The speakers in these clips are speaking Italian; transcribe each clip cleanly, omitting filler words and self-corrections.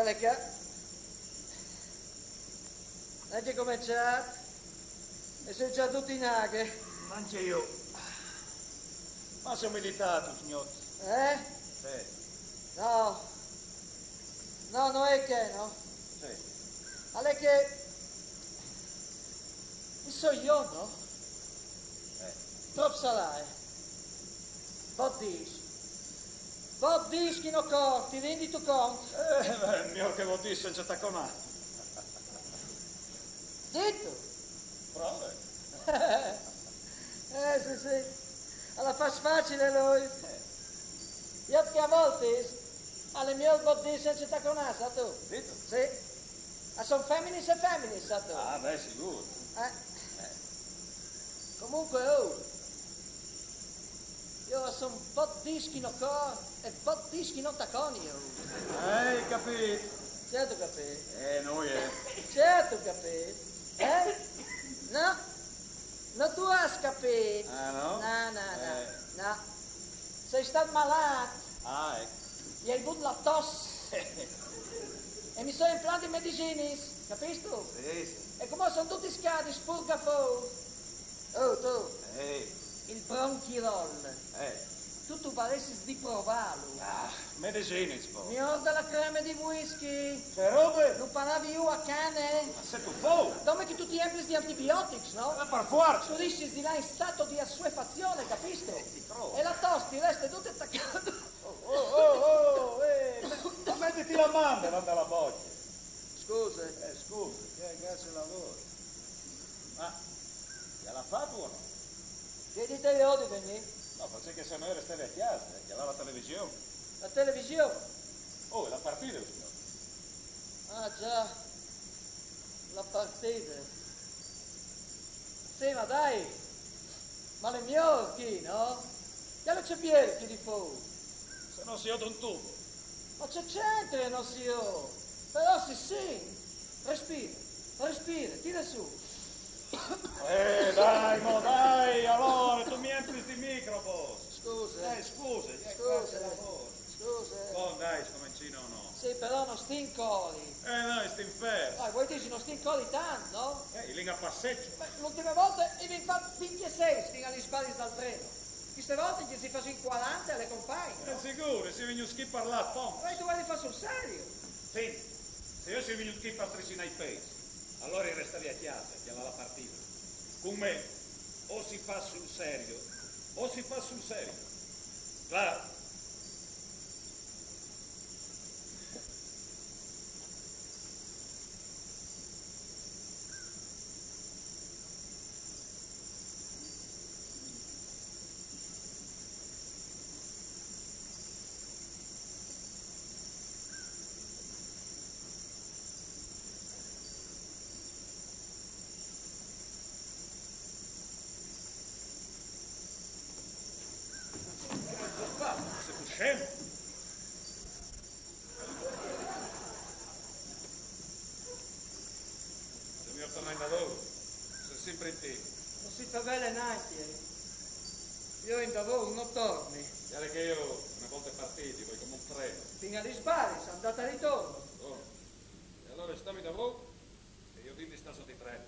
Lecca. Anche come c'è? E sei già tutti in aghe? Anche io. Ma sono militato, signor. Eh? Sì. No. No, non è che, no? Sì. Ma è che... Mi so io, no? Troppo salare. Vot dischi no corti, rendi tu conto? Mio che vuol dire senza tacconare. Detto? Prove. Sì. Alla fa facile lui. Io che a volte alle mie vot dischi senza tacconare, sa tu? Detto? Sì. Ma sono femminis e femminis, sa tu? Ah, beh, sicuro. Comunque, oh. Io sono un po' dischi no cor e un po' dischi no tacconi, oh. Hai capito? Certo capito. Noi Certo capito. No? No, tu hai capito. Ah, no? No. Sei stato malato. Ah, ecco. Gli hai avuto la tosse. E mi sono implantati i medicini, capisci? Sì. E come sono tutti scadi, spurga fuori. Oh, tu. Il bronchirol. Tu paressi di provarlo. Ah, medicine, spo. Mi ordina la crema di whisky. Che robe? Non parlavi io a cane? Ma sei tu fuori? Dove che tu ti empli di antibiotici, no? Ma per forza. Tu dici di là in stato di assuefazione, capisci? Ti trovo. E la tosti resta tutta attaccata. Ma mettiti la mano davanti alla boccia. Scusa. Scusa, grazie al lavoro. Ma, gliela fatto o no? Che te io di venire? No, forse che se noi restavi a casa, chiamava la televisione. La televisione? Oh, la partita, signor. Ah già, la partita. Sì, ma dai, ma le mie occhi, no? Che non c'è piedi di fuori? Se no si oda un tubo. Ma c'entra, non si io. Però sì. Respira, tira su. Dai, allora, tu mi entri sti microbo. Scusa. Scusa. Buon, dai, scomincino o no? Sì, però non stincoli. Noi sti inferno. Dai, vuoi dirci non stincoli tanto, no? Il linga passeggio. Beh, l'ultima volta mi fa 26 stinga gli spalli dal treno. Queste volte gli si fa in 40 alle compagne. Sicuro, si viene qui parlare a pompa. Ma tu vuoi fare sul serio? Sì, se io si viene qui a strisci nei pesi, allora restavi a casa, chiamava la partita. Con me, o si fa sul serio, o si fa sul serio. Claro. Scemo. Se mi torna in lavoro, sono sempre in te. Non si fa bene neanche. Io in lavoro non torni. Guarda che io una volta partiti, poi come un treno. Fino agli spari, sono andata e ritorno. Oh. E allora stammi da voi e io quindi sto sotto i treni.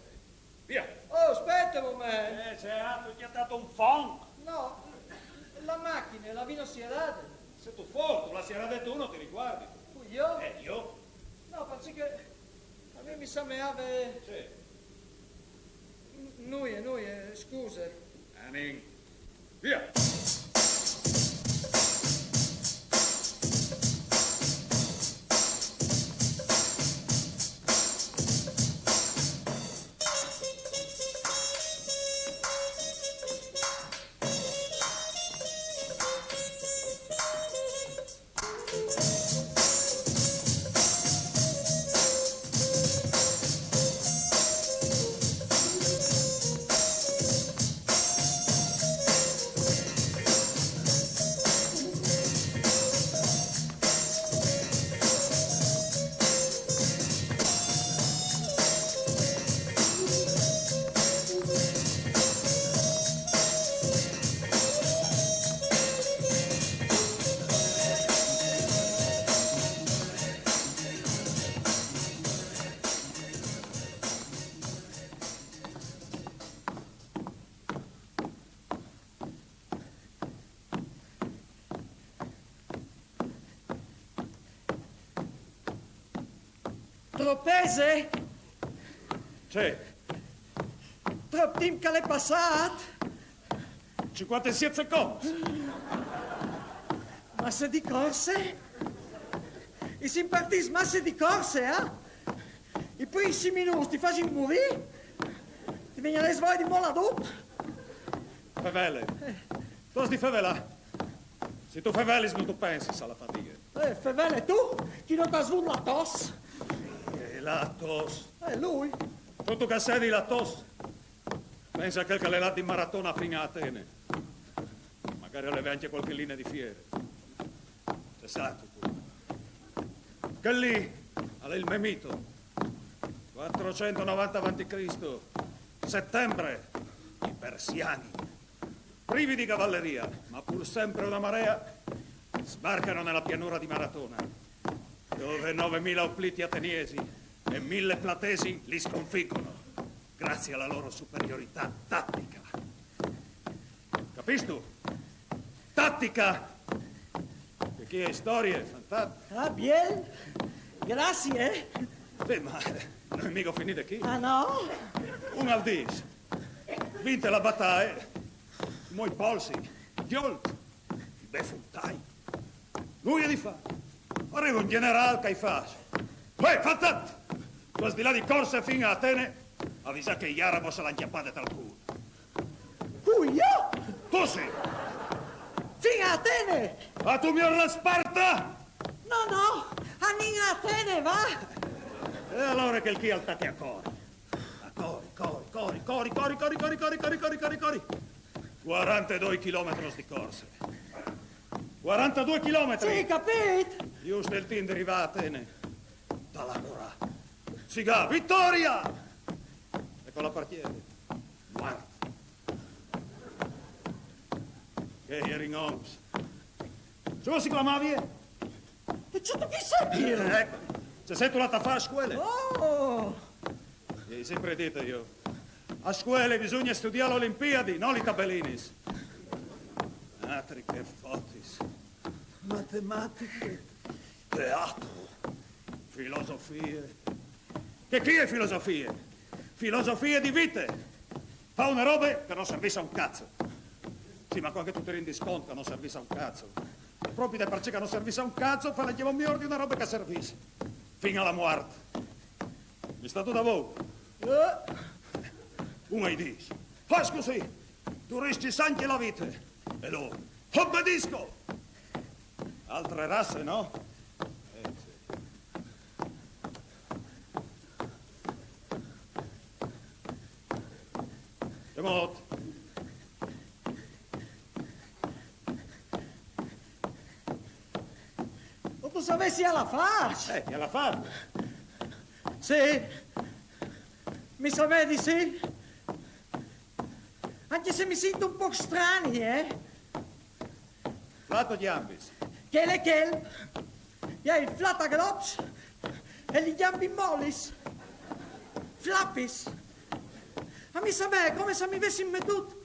Via! Oh, aspetta un momento. C'è altro, ti ha dato un funk. No, la macchina, la vino sierata. Se tu forte, la sera tu non ti riguardi. Io? Io? No, penso che a me mi sembrava... Sì. Noi, scusa. Anin. Via! Tropese? C'è. Trop timp che l'è passato? 57 secondi. Massa di corse? E si impartis massa di corse, eh? I primi minuti ti fai morire? Ti viene le svoi di molla dopo? Favele. Cosa di favela? Se tu favelis non tu pensi alla fatica. Favele, tu? Chi non ti ha svuto la tosse? E la tos. Lui? Tutto che sei di la tos. Pensa che le là di maratona fino a Atene. Magari aveva anche qualche linea di fiere. C'è stato tu. Che lì, è il Memito. 490 a.C. Settembre. I persiani. Privi di cavalleria, ma pur sempre una marea, sbarcano nella pianura di Maratona, dove 9.000 opliti ateniesi e 1.000 platesi li sconfiggono, grazie alla loro superiorità tattica. Capisci? Tattica! E chi è storie, fantastiche. Ah, bien. Grazie. Sì, ma non è mica finita qui. Ah, no? Un Aldis. Vinte la battaglia. Moi polsi, Giolt, i befuttai. Lui è di fa. Arriva un generale che fa. Fatat! Tu di là di corsa fino a Atene, avvisa che gli arabi se l'hanno chiappata dal culo. Io? Tu sì! Fino a Atene! Ma tu mi la Sparta? No, a Atene, va! E allora che il chi altati a cori. Cori. 42 chilometri di corsa. 42 chilometri! Sì, capito? Giusto il team arriva a Atene. Dalla Cora. Siga, vittoria! Ecco la partita. Guarda. Che ieri Homs. Come si chiamavi? E c'è tu chi sei? Ecco. Se sei tu la a fare a scuola? Oh! E sempre detto io. A scuola bisogna studiare le Olimpiadi, non i tabellinis. Altri che fotis. Matematiche. Teatro. Filosofie. Che chi è filosofie? Filosofie di vite. Fa una roba che non servisse a un cazzo. Sì, ma quando tu ti rendi conto che non servisse a un cazzo. Proprio da perché non servisse a un cazzo, fa la chiamo migliore di una roba che servisse. Fino alla morte. Mi sta tu da voi? Uno dice, fai così, tu rischi anche la vita. E lo obbedisco. Altre razze, no? Sì. Demot. O tu sapessi alla faccia? Che alla fatto? Sì. Mi sapete sì? Anche se mi sento un po' strani, Lato di ambis. Che è che? Ja, il flattaglops e gli gambi mollis. Flappis. Ma mi sa bene come se mi avessi mettuto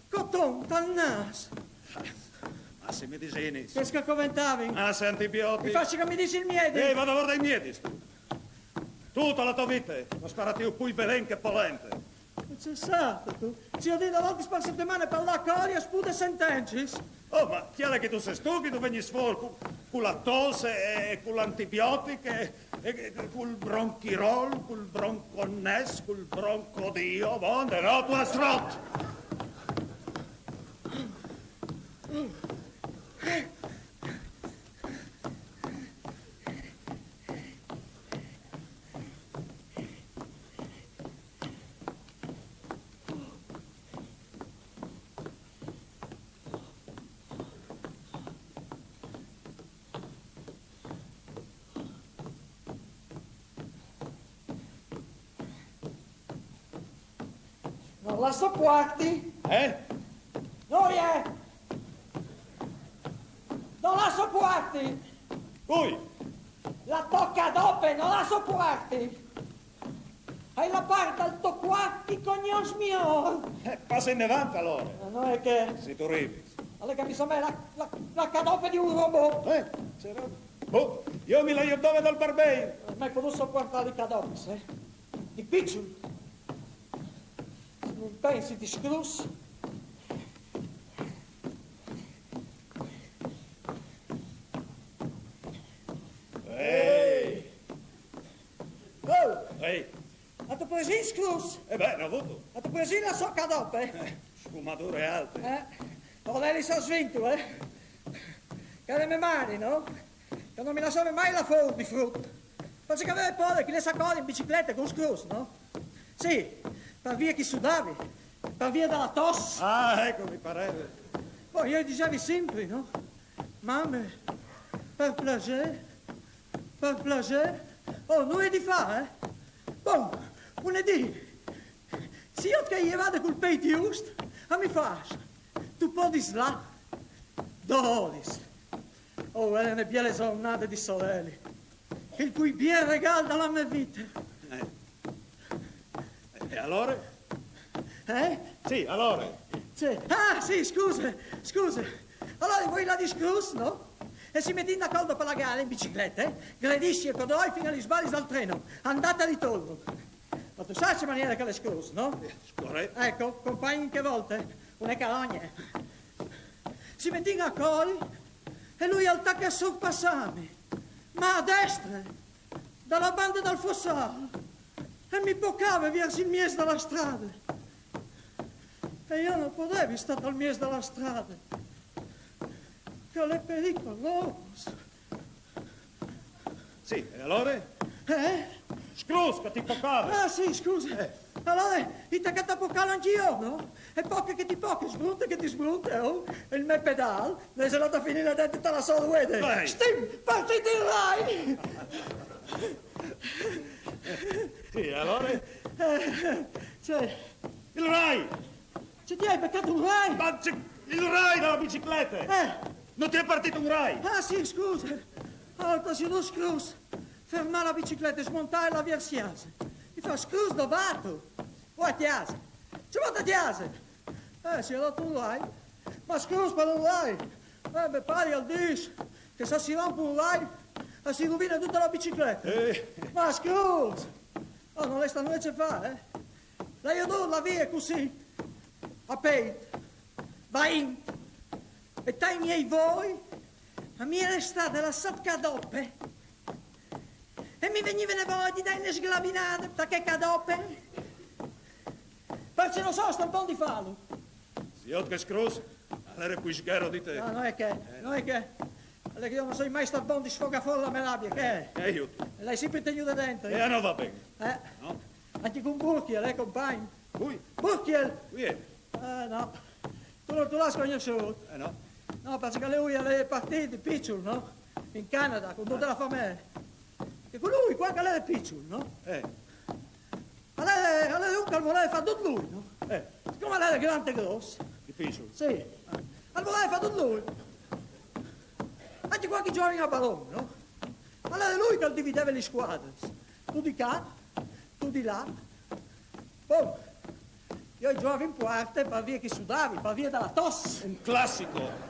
cotton dal naso. Ma se mi disegni. Che scacoventavi? Ma se antibiotici. Mi faccio che mi dici il miedi. Vado a guardare i miedi, tu. Tutta la tua vita, non sparati più belen che polente. C'è stato, tu. Ci ho detto l'altra per settimane per la coria, sputa sentences. Oh, ma chiaro che tu sei stupido, veni fuori con la tosse e con l'antibiotico e col bronchirol, col bronconnes, col broncodio, bonde, no, tu hai strotto. Non la sopporti? Non è! Non la sopporti! Ui! La tocca dopo, non la sopporti! Hai la parte al tuo quarti cognos mio! Passa in avanti allora. Ma non è che... Se tu arrivi. Allora che mi sa me la cadope di un robot! C'era... Oh, io mi la dove dal barbeiro. Ma è potuto sopportare i cadops, eh? Di piccioli. Se non pensi di scrus. Ehi! Oh! Ehi! A tu poesia scrus? E beh, ne ho avuto. A tu poesia la so cadop, Sfumature alte. Oh, lei li so svinto, Che le mie mani, no? Che non mi lasciava mai la fuori di frutta. Faccio che aveva paura che le saccole in bicicletta con scrus, no? Sì, per via che sudavi, per via della tosse. Ah, ecco, mi pareva. Poi io dicevi sempre, no? Mamma, per piacere. Oh, non è di fare, Bon, lunedì, se io che gli vado col peito giusto, a mi fai, tu puoi là, dolis. Oh, è una bella giornata di sorelle, il cui bien regalo della mia vita. E allora? Sì, allora. Sì. Ah, sì, scusa. Allora vuoi la discuss, no? E si metti d'accordo per la gara in bicicletta, Gradisci e Codoi fino agli sbagli dal treno, andata e ritorno. Ma tu sai che maniera che le scuse, no? Corretto. Ecco, compagni che volte, una carogna. Si metti d'accordo e lui attacca a sorpassarmi, ma a destra, dalla banda del fossaro, e mi boccava verso il mies della strada. E io non potevo stare al mies della strada, che è pericoloso. Sì, e allora? Scrusca, ti toccava. Ah, sì, scusa. Allora, ti taccata a boccare anch'io, no? E poche che ti sbrunte che ti sbrunte, oh? E il mio pedal, ne è andata a finire dentro tutta la sorvede. Vai. Stim, partite in Rai! Sì, e allora? Cioè, Il Rai! ci ti hai beccato un Rai? Ma il Rai dalla bicicletta! Non ti è partito un Rai? Ah, sì, scusa. Oh, così lo scrus. Fermare la bicicletta e smontare la versiase. Mi fa scrus dovato. Poi a tiase. Ci vado a tiase. Si è rotto un Rai. Ma scrus per un Rai. Beh, pari al dis. Che se si rompe un Rai, si rovina tutta la bicicletta. Ma scrus. Oh, non resta nulla a fare, La io do la via così. A peito. Vai. E tai miei voi. A mi era stata la sapca doppe. E mi venivano voglia di dare sglavinate, perché cadoppe? Perché non so, sto un po' di fallo. Si io che scrus, allora qui sghero di te. No, non è che. Allora che io non sono mai stato buono di sfoga fuori la mia rabbia, che è? Aiuto. E lei sempre tenuta dentro. Non va bene. No? Anche con Burchiel, compagno. Cui? Burchiel! Qui è? No. Tu l'hai sconosciuto? No. No, perché lui è partito, piccolo, no? In Canada, con tutta la famiglia. E con lui, qua che lei è piccolo, no? Allora dunque voleva fare tutto lui, no? Come lei è grande e grosso. Di piccolo? Sì. Allora voleva fare tutto lui. Anche qualche giorno a ballone, no? Allora lui che divideva le squadre. Tu di qua, tu di là. Boh. Io giocavo in parte per via che sudavi, per via della tosse. Un classico.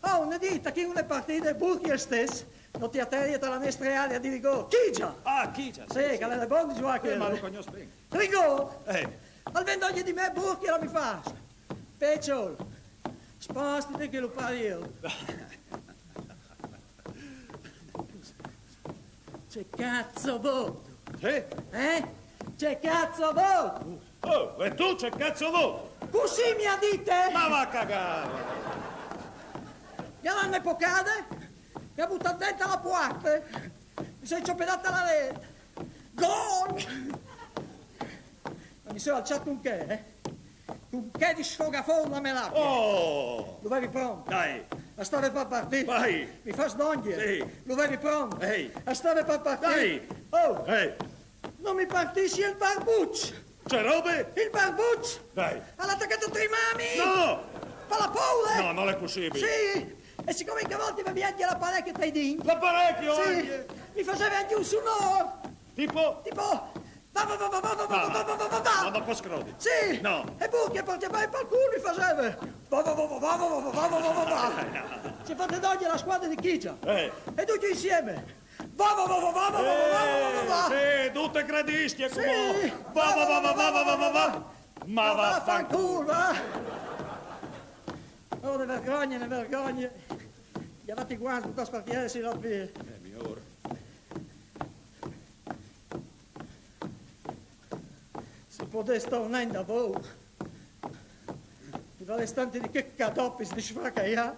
Oh, una dita che una partita Burchiel stesso non ti atterri tra la nostra area di rigore. Chigia! Ah, Chigia. Sì, che è buono di giocare. Ma lo conosco bene. Rigore! Al vendoglie di me Burchiel mi fa. Pecciolo, spostati che lo pari io. C'è cazzo voto. Sì? C'è cazzo voto. Oh, e tu c'è cazzo voto? Così mi ha dite? Ma va a cagare. Io non ne può cadere, mi ha buttato dentro la porta, mi sono ciopedata la rete. Gol! Ma mi sono alzato un che, Un che di sfogaforno me l'ha. Oh! Lo avevi pronto? Dai! A stare per partire? Vai! Mi fa sdoglie? Sì. Lo avevi pronto? Ehi. A stare per partire? Dai. Oh! Ehi! Non mi partisci il barbuccio! C'è robe? Il barbuccio! Dai! All'attaccato Trimami! No! Per la paura! No, non è possibile. Sì! E siccome in che volte mi viaggi l'apparecchio tra i denti? L'apparecchio Sì! anche! Mi faceva anche un sonoro! Tipo? Tipo, Ma dopo scrodi. Sì! No. E tu che porti mai per culo mi faceva! Ci fate togliere la squadra di Chigia! E tutti insieme! Sì, tutte credischie come... Sì. Ma vaffanculo. Oh, ne vergogne! Gli avete i guanti, tutta spartiere si va via! Mio ora. Se poteste tornare da voi, i restanti di che cadoppis di sfracaia.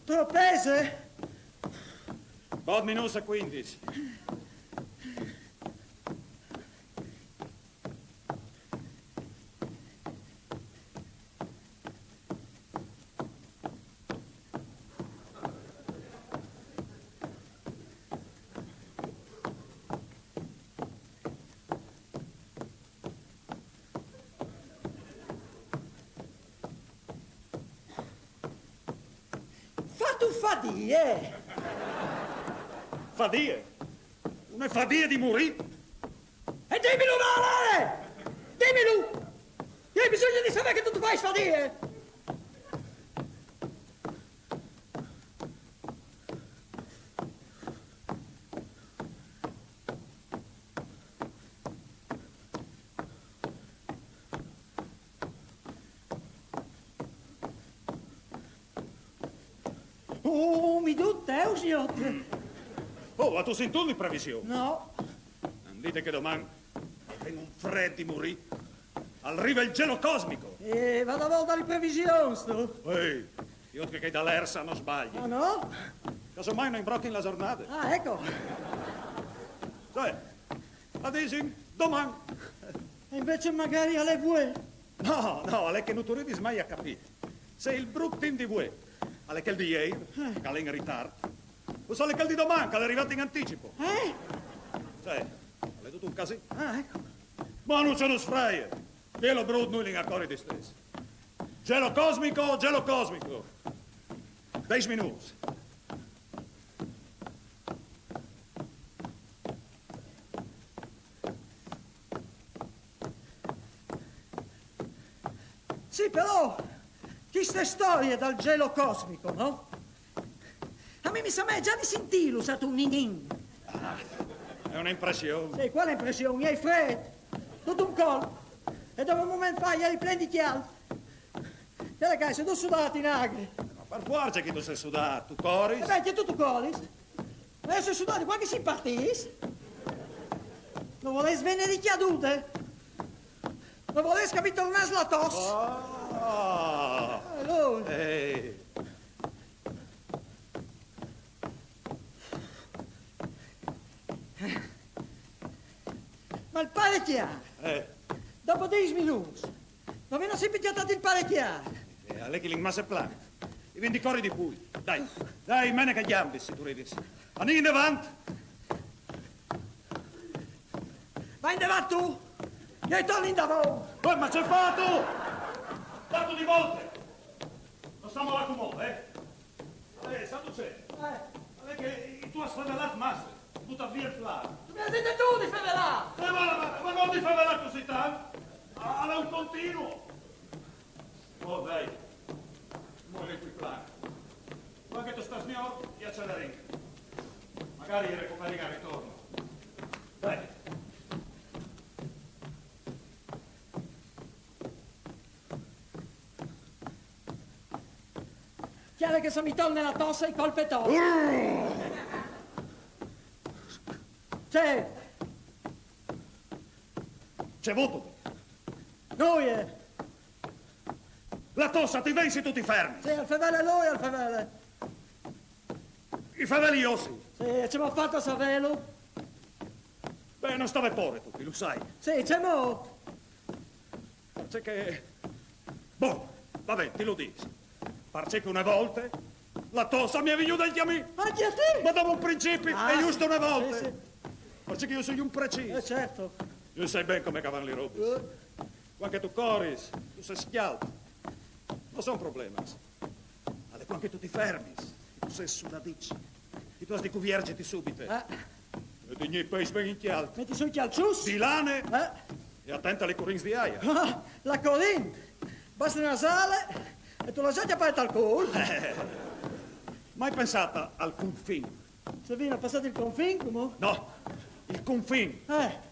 Tropese? Bod minus a 15. Fadie! Fadie? Una fadie di morì? E dimmelo, Nale! Dimmelo! Io hai bisogno di sapere che tu fai fadie! Oh, mi tutte, signor. Oh, ma tu sei tu di previsione? No. Non dite che domani tengo un freddo di morì. Arriva il gelo cosmico. Vado a volta di previsione, sto. Ehi, io che dall'Ersa non sbagli. Ah, no? Casomai non imbrocchi in la giornata. Ah, ecco. Cioè, la dici domani. E invece magari alle due. No, è che non tu ridi mai a capire. Sei il bruttin di voi. Alle che il di ieri, che è in ritardo. O so che il di domani, che è arrivato in anticipo. Cioè, è tutto un casino. Ah, ecco. Ma non ce lo sfraia. Gelo brut noi li accorri di stesso. Gelo cosmico. 10 minuti. Sì, però, queste storie dal gelo cosmico, no? A me mi sa mai già di sentirlo, Saturninin. È un'impressione. Sì, quale impressione? Mi hai freddo, tutto un colpo. E dopo un momento fa, gli prendi chiaro. Te la cai, sei tu sudato in agri. Ma per forza che tu sei sudato, tu corri. E beh, che tu colis. Adesso sei sudato, qua che si partis. Non volessi svenire di chiadute? Non volessi capire tornare sulla tosse? Allora. Ma il parecchiare, dopo 10 minuti, non si è picchiato il parecchiare. A lei che l'inmasse plan. I vendi corri di cui. Dai, mene che gambe, se tu ridi. Anni in avanti. Vai in davanti tu, che torni in davanti. Ma c'è fatto! Fatto di volte! Non stiamo là come, sa tu c'è? Lei che tu hai sfavelato massa. Butta via il flago. Mi siete tu di favelà! Ma non di favelà così tanto. Alla un continuo. Oh, dai. Muore qui flago. Ma che tu sta signor, ti acceleri. Magari recuperi al ritorno. Dai. Chiaro che se mi torna nella tosse il colpo è tosse. C'è voto. Noi La tossa ti vensi tutti fermi. Sì, al favele lui, al favele. I faveli io sì. Sì, ci abbiamo fatto a Savelo. Beh, non stava porre tutti, lo sai. Sì, c'è mo. C'è che... Boh, vabbè, ti lo dici. Parce che una volta la tossa mi è venuta anche a me. Anche a te? Ma dopo un principio, è giusto una volta. Sì. Parce che io sono un preciso. Certo. Io sai bene come cavalli robe. Quando tu corri, tu sei schialto. não são problemas. Alle quando tu ti fermi, tu sei sudadici. E tu has di cuviergiti subito. E di gnei peix ben inchialti. Metti su i calcius. Di lane. E attenta alle corrins di aia. La corint. Basta una sale e tu la già ti aperta al culo. Mai pensata al confine? Se viene passato il confine, come? No, il confine.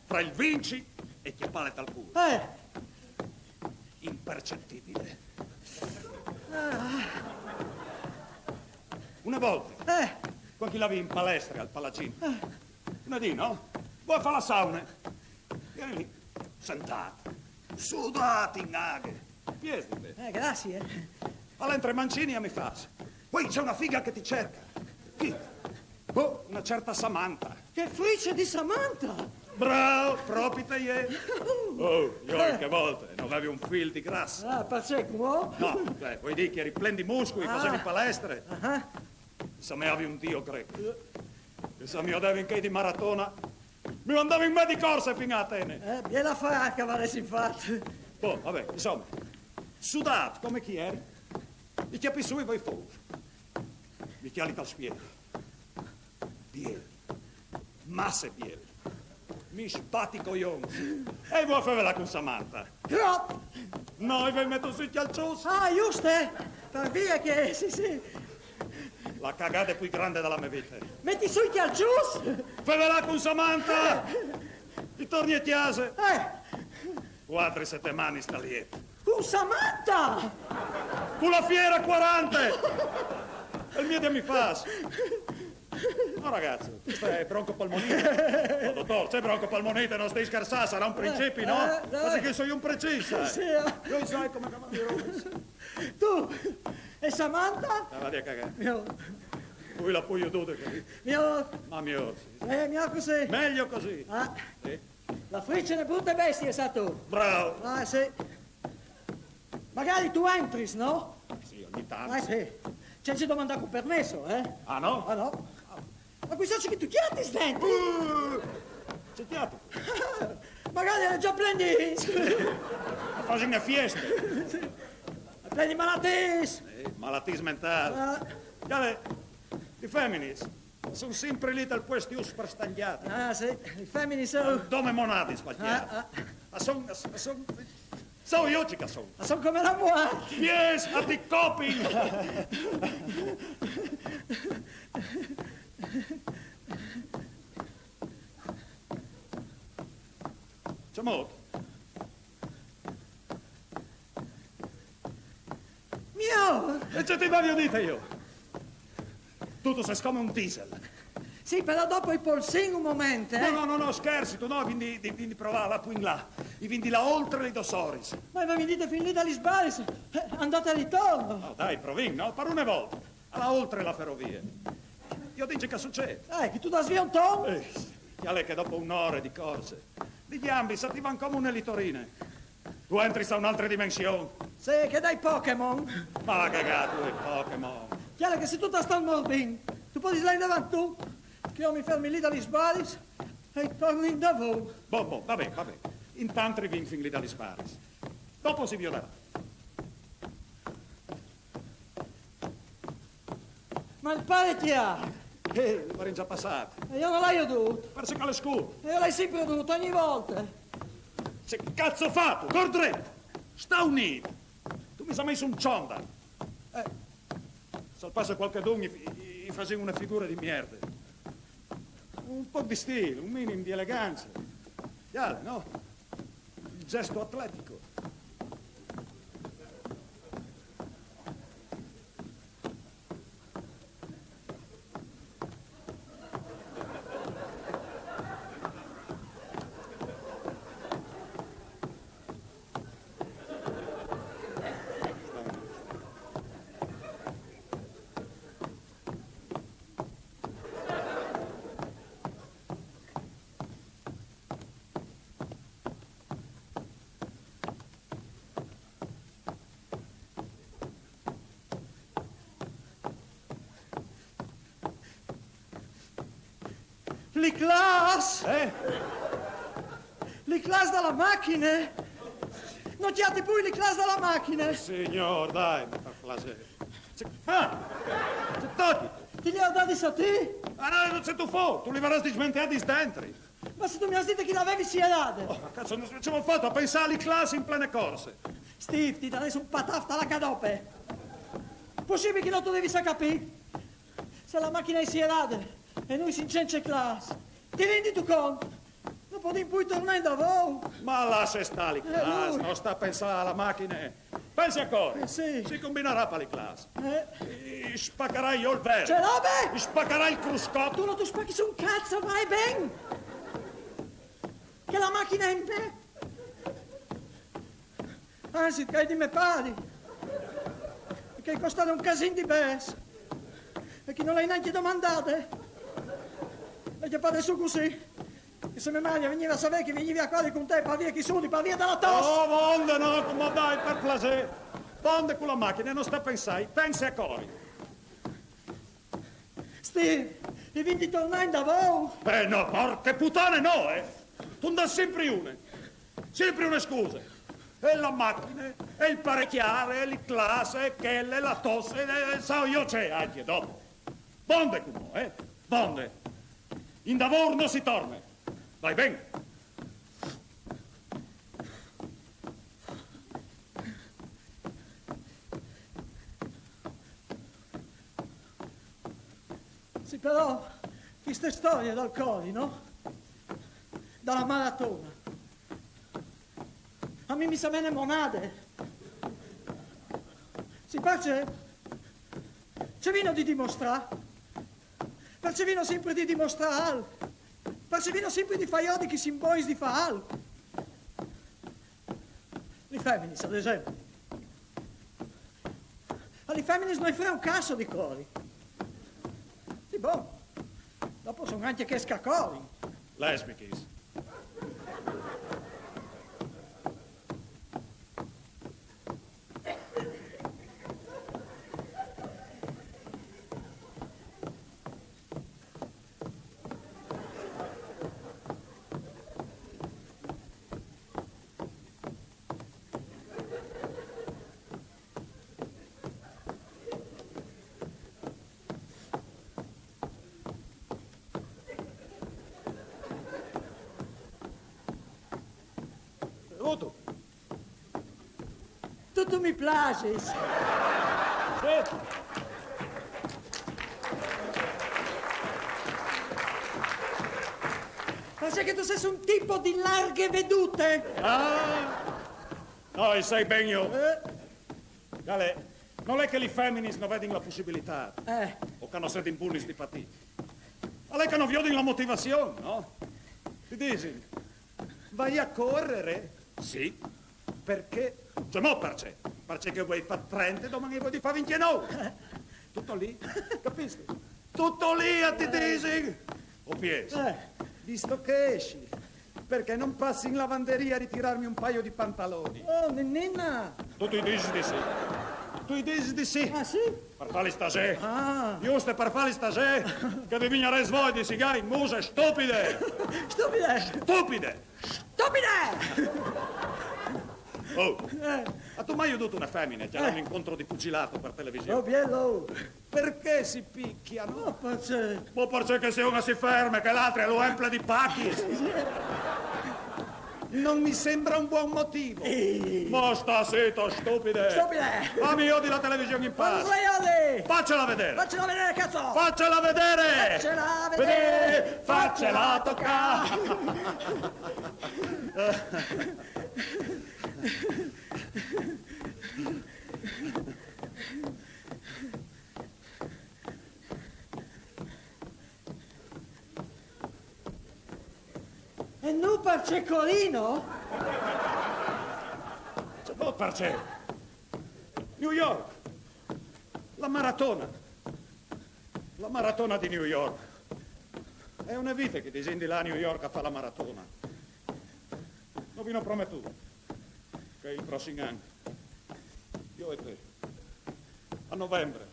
Fra il vinci e ti appaleta al culo. Impercettibile. Una volta, quando lavi in palestra al Palagino, lunedì, no? Vuoi fare la sauna? Vieni lì, sentati, sudati in aghe. Piesli. Grazie. All'entre mancini e mi fa. Poi c'è una figa che ti cerca. Chi? Oh, una certa Samantha. Che frice di Samantha! Bravo, proprio te ieri. Oh, io che volte non avevi un fil di grassa. Pazzesco, no? No, vuoi dire che eri plendi muscoli, facevi palestre. Se me avevi un dio greco. E se mi odevi in che di maratona, mi mandavi in me di corsa fino a Atene. Gliela farà che avresti infatti. Boh, vabbè, insomma, sudato come chi eri, mi chiappi su e vai fuori. Mi chiali dal spiego. Bieli. Masse bieli. Mi sbatti coglioni. E vuoi farvela con Samantha? Troppo! Noi vi metto sui calcius. Giusto, per via che, sì. La cagata è più grande della mia vita. Metti su i calcius! Farvela con Samantha! Ritorni a chiesa. Quattro 7 mani sta lieto. Con Samantha! Con la fiera 40! E il mio mi fa. No ragazzi, questo è broncopolmonite. No, dottor, c'è broncopolmonite, non stai scherzando, sarà un principio, no? Così che sono un preciso. Sì. Io sai come cavallo. Tu e Samantha? Vadi a cagare. Mio. Lui la puoi tu. Mio. Ma mio. Mio così. Meglio così. Sì. La frice ne brutte bestie, sa tu. Bravo. Sì. Magari tu entri, no? Sì, ogni tanto. Sì. Ci domanda con permesso, Ah no? Ah no? Ma questo che tu chiati stenti? C'è chiato. Magari era già prendi. Fai una fiesta. Prendi malatis. Malatis mentali. Guarda, i femminis sono sempre lì dal puesto per stagliati. Sì, i femmini sono... Dome monati sbagliati. Ma sono io che sono. Ma sono come la muerte. Yes, a di coping. C'è molto. Mio! E c'è ti voglio dire io. Tutto sei come un diesel. Sì, però dopo i polsing un momento, No, scherzi, tu no, quindi provare qui in là. I vindi là oltre le dossoris. Ma mi dite fin lì dagli sbalis. Andate e ritorno. No, dai, provin, no? Per una volta. Alla oltre la ferrovia. Io dico che succede. Che tu da svia un ton? Ya lei che dopo un'ora di corse, di gambi, si attivano come una litorine. Tu entri da un'altra dimensione. Sì, che dai Pokémon. Ma cagato, è Pokémon. Chiaro che se tu sta sto morbin, tu puoi slide davanti tu, che io mi fermi lì dagli sbalis e torno in da voi. Boh, vabbè. Intanto vi fin lì dagli sparis. Dopo si violerà. Ma il pane ti ha. Le pare già passate. E io non l'ho dovuto. Perché che le scuro. E io l'hai sempre dovuto, ogni volta. Che cazzo fatto? Cordretto! Sta unito! Tu mi sei messo un cionda! Se al passo qualche don gli facevo una figura di merda. Un po' di stile, un minimo di eleganza. Chiaro, no? Il gesto atletico. Le classe! Le classe dalla macchina! Non chiati poi le classe dalla macchina! Signor, dai, classe. C'è togli. Ti li ho dati a te? Ah, no, non c'è tu fuori, tu li varasti smentati dentro. Ma se tu mi hai detto che l'avevi siedate? Oh, ma cazzo, non ci avevo fatto a pensare alle classi in plene corse. Steve, ti dai un patafta alla cadope. Possibile che non tu devi capire? Se la macchina è siedata e noi si incence classe, ti rendi tu conto? Non potevi poi tornare da voi. Ma lascia stare le classi, lui. non sta a pensare alla macchina. Pensi a cosa? Sì. Si combinerà per le classi. Spaccherai io il verbo. Ce l'ho bene! Spaccherai il cruscotto. Tu non ti spacchi su un cazzo, vai ben! Che la macchina è in me! Anzi, che di me pari! Che è costato un casino di bes! E che non l'hai neanche domandate! E che fate su così! Che se mia madre veniva a sapere che venivi a qua con te, per via chi sudi, per via dalla tosse! Oh, vonde, no, come dai, per piacere. Vonde con la macchina, non sta a pensare, pensi a cori. Steve, e quindi tornare da voi? Beh, no, porca puttane, no, Tu dai sempre una scusa. E la macchina, e il parecchiare, e le classi, e quelle, e la tosse, e so io c'è anche dopo. Vonde come, Vonde. In lavoro non si torna. Vai bene. Sì, però, queste storie dal Cori, no? Dalla maratona. A me mi sa bene monade. Si face? C'è vino di dimostrare. Perché vino sempre di dimostrare. Perché vino sempre di fare che si imbois di fare. Le femminis, ad esempio. Alle femminis non frega un cazzo di Cori. Sì, boh. Dopo sono anche che scacoli. Lesbichis. Tutto. Tutto mi piace. Sì. Ma sai che tu sei un tipo di larghe vedute? Ah, no, sai ben io. Gale, non è che le femminis non vedono la possibilità. O che non siete impulsi di partire. Ma lei che non vedono la motivazione, no? Ti dici, vai a correre? Sì. Perché? Cioè, mo perché che vuoi fare 30 e domani vuoi fare 29. Tutto lì, capisci? Tutto lì a ti dici. O piesi. Visto che esci, perché non passi in lavanderia a ritirarmi un paio di pantaloni? Oh, nennina. Tu dici di sì. Tu dici di sì. Ah, sì? Per fare stasè. Ah. Giusto, per fare stasè. Che vi vignare svoi di sigai, muse stupide. Stupide. Stupide. Stupide! Oh, ma tu mai veduto una femmina che ha un incontro di pugilato per televisione? Oh, biello. Perché si picchiano? Oh, perché? Ma perché se una si ferma e che l'altra lo empla di pacchi? Non mi sembra un buon motivo. Ma sta zitto, stupide. Stupide! Fammi io la televisione in Quando pace. sei Faccela vedere. Faccela vedere, cazzo! Faccela vedere. Faccela vedere! Faccela toccare. E non per Ceccolino? Oh, parce. New York. La maratona. La maratona di New York. È una vita che discendi là a New York a fare la maratona. Non vi ho promettuto che il prossimo anno, io e te, a novembre,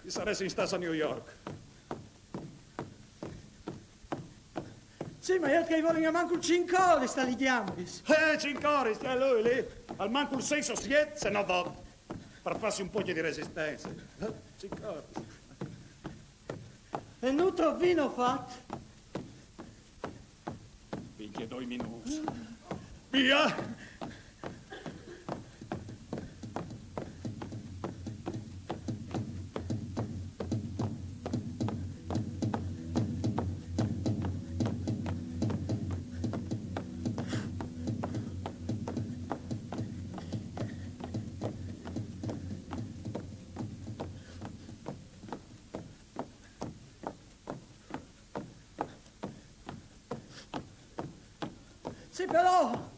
ti saresti in stassa a New York. Sì, ma io che voglio manco il 5 ore sta lì gambis. 5 ore, stai lui lì. Al manco il 6 o 7, se no va. per farsi un po' di resistenza. Si capisce. E non vino fatto. Finché 2 minuti. Via! Sì, però,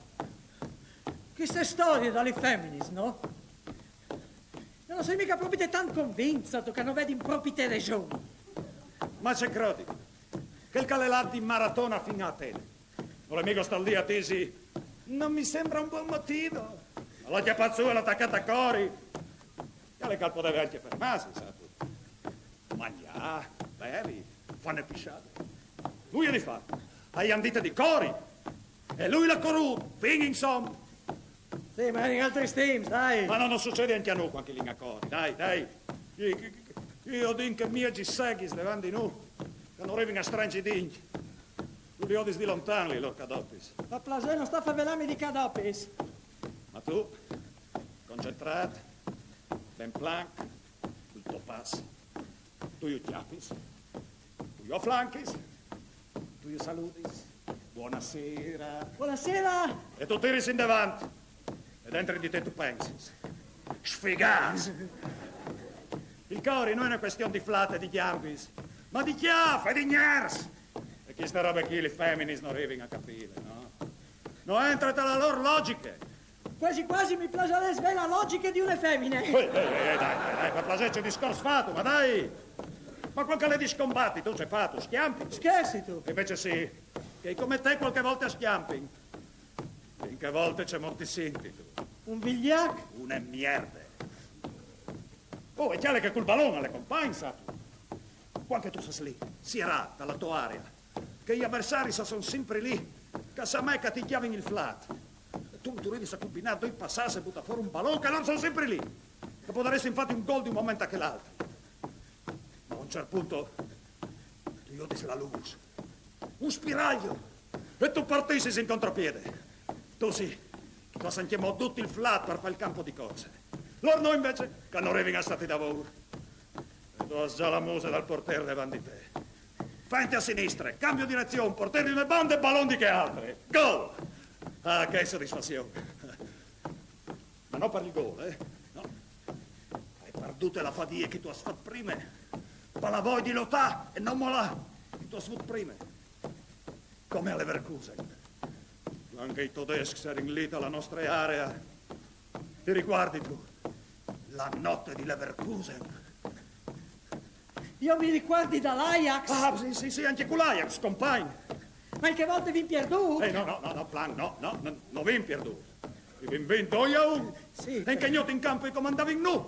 queste storie dalle femminis, no? Non sei mica proprio tanto convinto che non vedi in proprie ragioni. Ma c'è credi che il calelato in maratona fino a te. Non è mica sta lì a tesi. Non mi sembra un buon motivo. La chiappazzua l'attaccata a cori. E le calpo deve anche fermarsi, sai tu. Mangià, bevi, fanno pisciate. Lui è di fatto. Hai andite di cori. E lui l'ha corruto, fin insomma. Sì, ma in altri steams, dai. Ma non succede anche a noi quanti lì a cori, dai. Io dico che mia ci seghi davanti noi, che non arrivano a strangi digni. Tu li odis di lontano, li loro cadopis. La plagia non sta a favelami di cadopis. Ma tu, concentrato, ben plank, il tuo passo. Tu io chiapis, tu io flanchis, tu io salutis. Buonasera. Buonasera. E tu tiri in davanti. E dentro di te tu pensi. Sfigas. Il cori non è una questione di flatte e di chiampis, ma di chiaffe e di gnars. E chi sta roba qui le femminis non arrivano a capire, no? Non entra tra loro logiche. Quasi mi piace le svela logiche di una femmine. Dai, per placerci discorso fatto, ma dai. Ma quel che le discombatti, tu c'hai fatto, schiampi. Scherzi tu. E invece sì, che come te qualche volta schiampi. Finché volte c'è molti senti tu. Un vigliac? Una merde. Oh, è chiaro che col ballone le compagni, sa tu. Quando tu sei lì, si era dalla tua area, che gli avversari sono sempre lì, che sa mai che ti chiavano il flat. E tu devi combinare due passassi e butta fuori un ballone, che non sono sempre lì. Che potresti infatti un gol di un momento a che l'altro. Ma a un certo punto, tu io dis la luce, un spiraglio, e tu partissi in contropiede. Tu sì, tu sentiamo tutto il flat per fare il campo di corse. Loro noi invece, che non arrivano stati da voi. E tu hai già la musa dal portiere davanti a te. Fenti a sinistra, cambio direzione, portiere di una banda e ballon di che altre. Gol! Ah, che soddisfazione. Ma non per il gol, no. Hai perduto la fatica che tu hai fatto prima. Per la voglia di lottare e non mollare che tu hai fatto prima. Come a Leverkusen. Anche i tedeschi sono in lì alla nostra area. Ti ricordi tu? La notte di Leverkusen. Io mi ricordi dall'Ajax. Ah, sì, anche con l'Ajax, compagno. Ma in che volte vi perduto? No, plan, no, non vi perduto. Vi vinto 2-1. Sì. E che io in campo e comandavi in noi.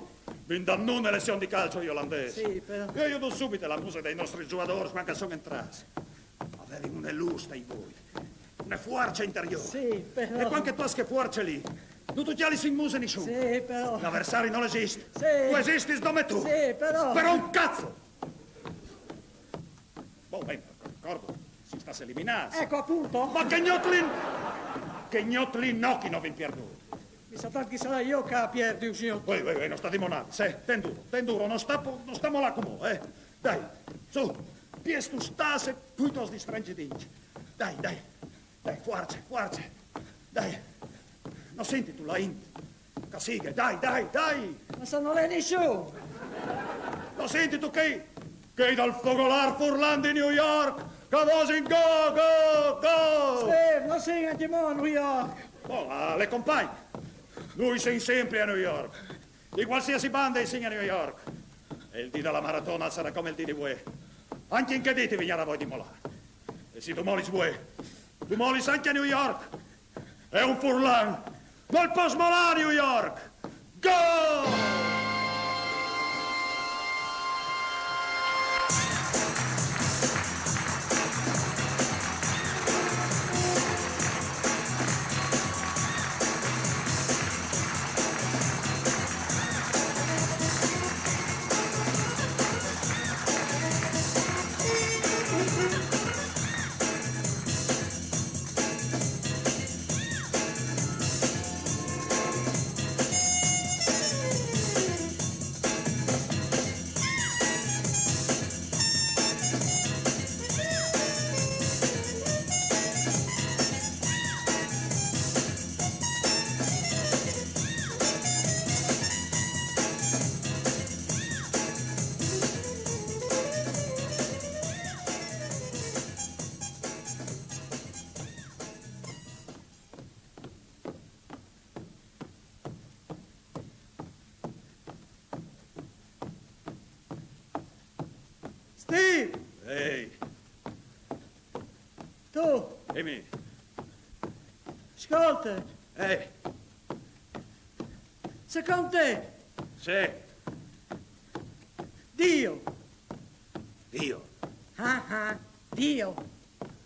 Vi danno una lezione di calcio olandese. Sì, però. E io do subito la musa dei nostri giocatori quando sono entrati. Avevi una lusta in voi. Una forza interiore. Sì, però. E quando tu hai che forza lì, non tu ti in musa nessuno. Sì, però. L'avversario non esiste. Sì. Tu esisti come tu. Sì, però. Però un cazzo. Boh, bene, d'accordo. Si sta eliminando. Ecco appunto. Ma che gnotlin no chi non vi perduto. Mi sa tanto che sarà io che perdi un signor. Non sta dimonando. Ten duro, non stiamo là come voi, Dai, su, pies tu stase, puitos di strange dinci. Dai, forza. Dai, non senti tu la int. Casiga, dai. Ma se non è nessuno. Lo senti tu che dal fogolar Furlando di New York, che vosi in go! Sì, ma sì, andiamo a New York. Oh, le compagne. Lui sei sempre a New York. Di qualsiasi banda insegna a New York. E il dì della maratona sarà come il dì di voi. Anche in che dite vignara voi di molare. E se tu molis voi, tu molis anche a New York. È un Furlan. Non può smolare a New York. Go! Ehi, Tu, dimmi. ascolta, Ehi, secondo te, sì, Dio, Dio. Dio,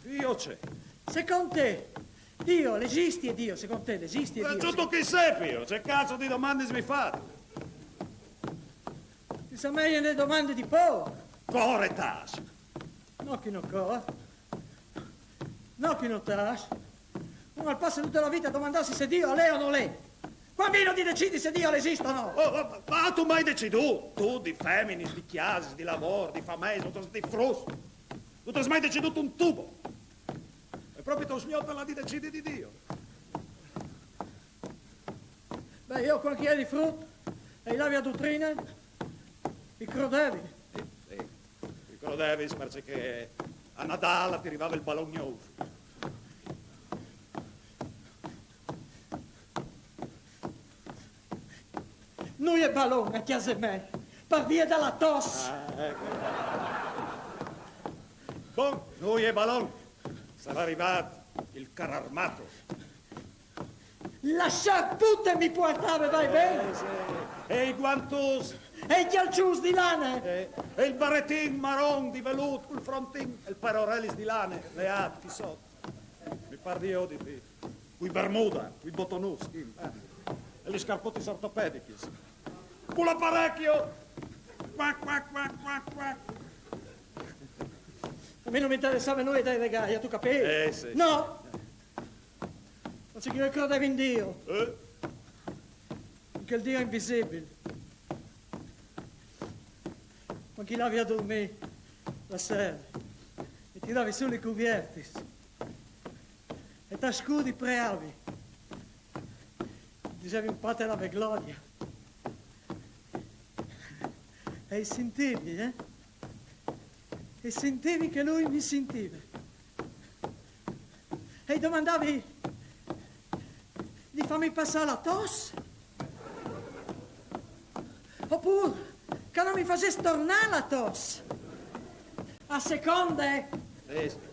Dio c'è. secondo te, Dio, l'esisti Dio, secondo te, l'esisti Ma Dio? tutto chi sei, Pio? Che cazzo di domande mi fate? Mi sa meglio le domande di po'. Core tas. No che non co. No che non tas. Uno passa tutta la vita a domandarsi se Dio è o non è. Quando ti decidi se Dio esiste o no? Ma tu mai decidi? Tu di femmini, di chiasis, di lavoro, di famiglia, di frusto. Tu ti sei mai deciduto un tubo. E proprio tu sgnotala di decidi di Dio. Beh, io quando chiedi di frutto e la mia dottrina, i credevi. Sì. Ricordavi perché a Natale ti arrivava il balognoso. Noi è ballone a casa me, per via della tosse. Ecco. Bon, noi e Ballon. Sarà arrivato il carro armato. Lasciar putte mi portava, vai bene? Sì. E i guantos. E i calcius di lana. E il barrettin marron di veluto, col frontin, e il parorellis di lane, le atti sotto. Mi par di oditi. Qui bermuda, qui botonuschi. E gli scarpotti ortopedici. Con l'apparecchio. Quack, quack, quack, quack, quack. A me non mi interessava noi dai regali, tu capisci? Sì. No! Non si credevi in Dio, che il Dio è invisibile. Ma chi lavi a dormire la sera e tiravi su le cuvierti e ti scudi preavi. Dicevi un po' te la gloria. E sentivi, E sentivi che lui mi sentiva. E domandavi di farmi passare la tosse? Oppure che non mi facesse tornare la tosse? A seconde? Sì.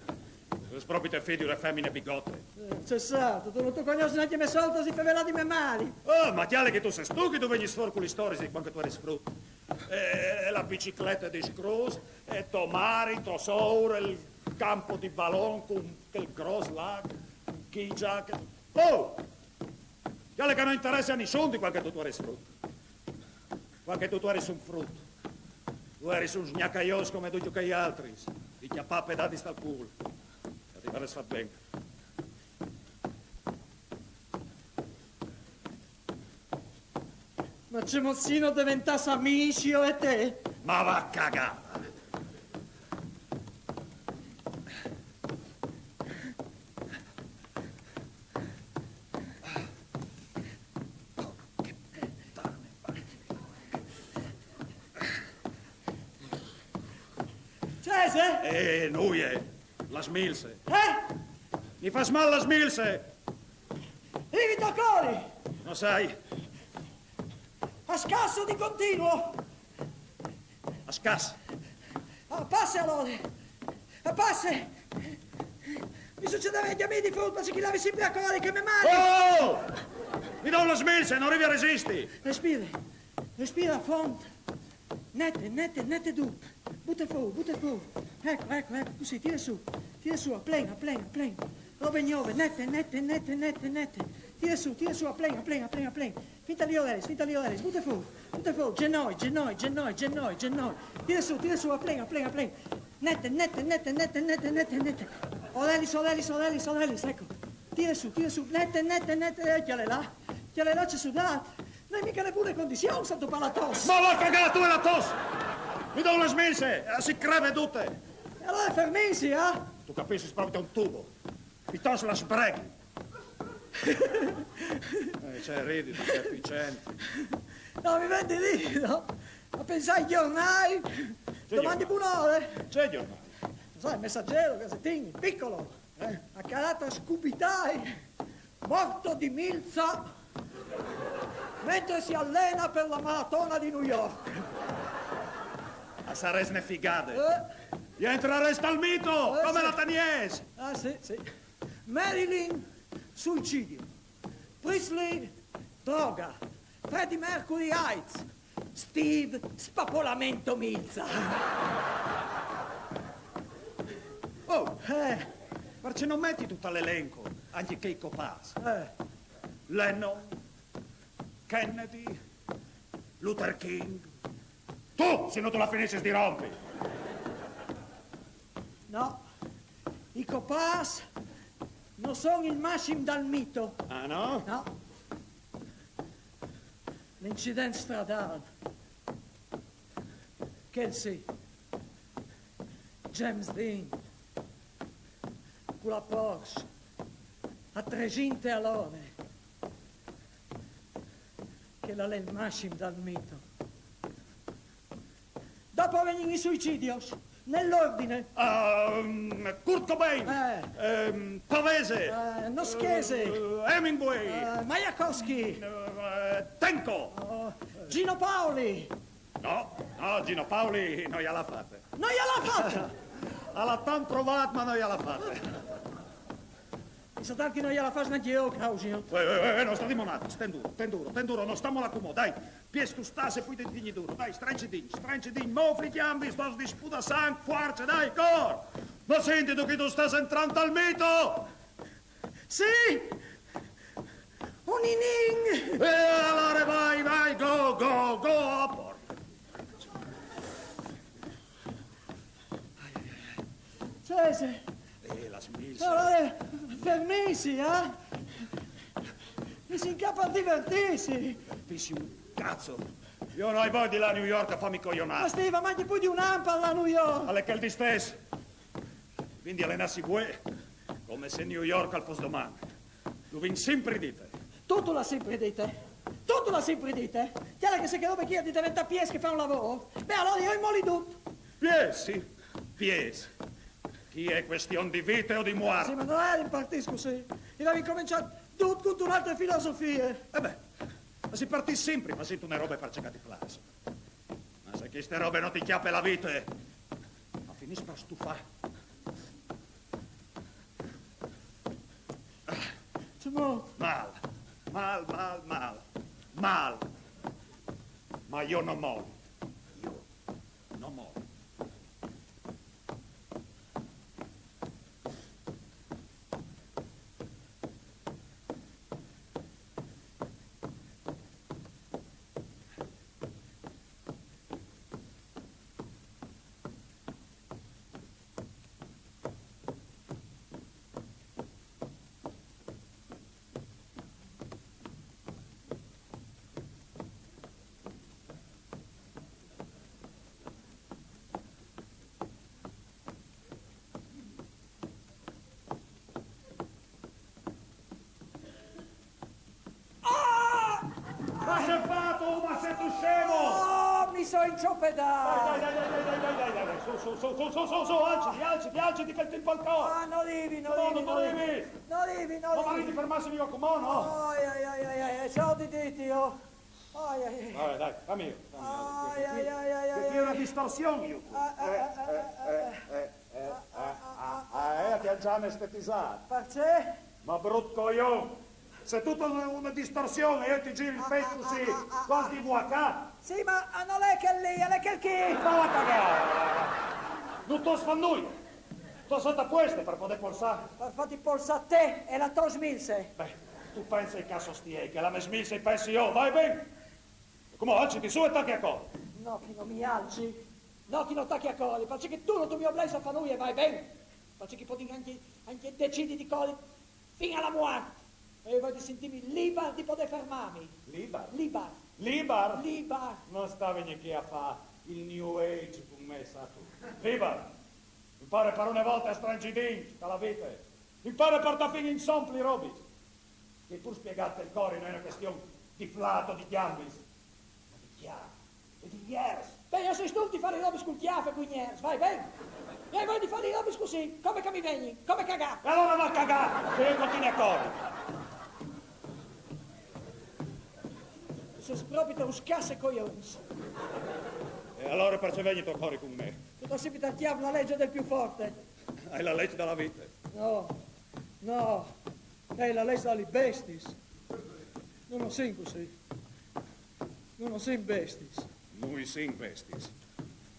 Tu proprio te fidi una femmina bigotte. Cessato, tu non ti conosci neanche me soldi, si fa di me mali. Oh, ma chiale che tu sei stu che tu vegni sfuori con le storie di quando tu eri sfrutto. E la bicicletta di Scruz, e to mare, to sour, il campo di ballon con quel grosso lago, un chigia che... Oh! Chiale che non interessa a nessuno di qualche tu eri sfrutto. Qualche tu eri un frutto. Tu eri un sgnacaios come tutti gli altri. Di chiappà dati sta al culo. E ti pare fa bene. Ma c'è mozzino diventasse amici io e te? Ma va a cagare! Che puttane! Cese? Noi la smilse. Mi fa mal la smilse! Ivi toccoli! Non sai, A scasso di continuo! a scassa. Passa allora! Passa! Mi succedeva agli amici di frutta, si chiamava sempre a cori che mi mani! Oh! Mi do una smilse, non arrivi a resisti! Respira a fondo. Nette giù. Butta fuori. Ecco, così, tira su, a plena. Robe nuove, nette. Tira su, a plena. Finta gli orelli, butta fuori. Genoi. Tira su, a plena. Nette. Orelli, ecco. Tira su, nette, chiale là, c'è sudato. Non è mica neppure condizione, santo palatosso. Ma va a cagare tu e la tosse! Mi do una smilse, si creve tutte! E allora fermensi, Tu capisci proprio un tubo. Piuttosto la sbreghi. C'è ridi, tu sei efficiente. No, mi vedi lì, no? A pensare ai giornali, domandi buonore. C'è giornale. Sai, il messaggero, Gazzettini, piccolo, a carattere scupitai, morto di milza, mentre si allena per la maratona di New York. A Saresne figate. E entra resta al mito, come sì. la Tanies. Ah, sì, sì. Marilyn, suicidio. Presley, droga. Freddie Mercury, AIDS. Steve, spapolamento milza. Oh, perché non metti tutto l'elenco, anche che i copas? Lennon, Kennedy, Luther King. Tu, se non te la finisci di rompi. No, i copas non sono il massimo dal mito. Ah, no? No. L'incidente stradale. Kelsey. James Dean. Con la Porsche. A 300 all'ora. Che la è il massimo dal mito. Dopo vengono i suicidio. Nell'ordine. Kurt Cobain. Pavese. Noschese. Hemingway. Majakowski. Tenco. Gino Paoli. No, Gino Paoli non gliela fate. Non gliel'ha fatta. Alla tan provato, ma non gliela fate. Mi sa tanto che non gliela fai neanche io, Causino. Non sta dimonato, ten duro, non stiamo là come, dai. Pies tu stase, poi ti digni duro, dai, strenci din, mo frichiambi, sto di sputa sangue, forza, dai, cor. Ma senti tu che tu stai entrando al mito? Sì! Un ining! E allora vai, go, a porta. Sì. La smilza. Allora, fermisi, Mi si incappa a divertirsi. Capisci un cazzo. Io non ho voglia di là a New York a farmi coglionare. Ma Steve, mangi più di un'ampa a New York. Alle che di stesso. Quindi allenassi bue, come se New York al posto domani. Lo vin sempre di te. Tutto l'ha sempre dite. Tutto l'ha sempre dite. Chiaro che se che roba chi ti diventa pies che fa un lavoro. Beh, allora io immoli tutto. Pies. Chi è questione di vita o di morte? Sì, ma non è il partito così. Io avevo cominciato tutto con un'altra filosofia. Ma si partì sempre, ma sento una roba per cercare di flasso. Ma se queste robe non ti chiappe la vita, ma finisci per stufare. C'è molto. Mal. Ma io non mollo. Io non mollo. Ma sei tu scemo! Oh, mi sono incioppedato! Dai, su, alzati che ti palco! Ah, non devi! Ma ti fermassi io come no? Ai, soldi diti, oh! Ai. Dai, fammi io. Ai. Che è una distorsione io. Ti ha già anestetizzato. Perché? Ma brutto io! Se tutto una distorsione io ti giro il petto così, cosa ti vuoi qua? Sì, ma non è che lì, è che chi? Va a cagare! Non ti sfannuio! Tu sotto questo per poter polsare. Per farti polsare te e la tua smilse. Beh, tu pensi che cazzo stie, che la mia smilse pensi io, vai bene? Come alzati su e tacchi a collo. No, che non mi alzi. No, che non tacchi a colli, perché tu non mi obblighi a fare noi e vai bene. Perché poi anche decidi di colli fino alla morte. E io voglio sentirmi libero di poter fermarmi. Libar? Non stavi neanche a fare il New Age con me, sa tu. Libar! Impara per una volta a strangidini, dalla vita. Impara per da fine in sompli robi. Che pur spiegate il cuore non è una questione di flato, di gambis, ma di chiave e di years. Beh, io sei stupido di fare i robi col chiafo e con gli ers, vai bene. E voglio di fare i robi così, come che mi vegni, come cagà. E allora va a cagare, che io continui a correre. Se spropita un scasso e coglions. E allora perché vegni tu corri con me? si chiama la legge del più forte. È la legge della vita. No, è la legge delle besties. Non siamo così. Non siamo besties. Noi siamo besties.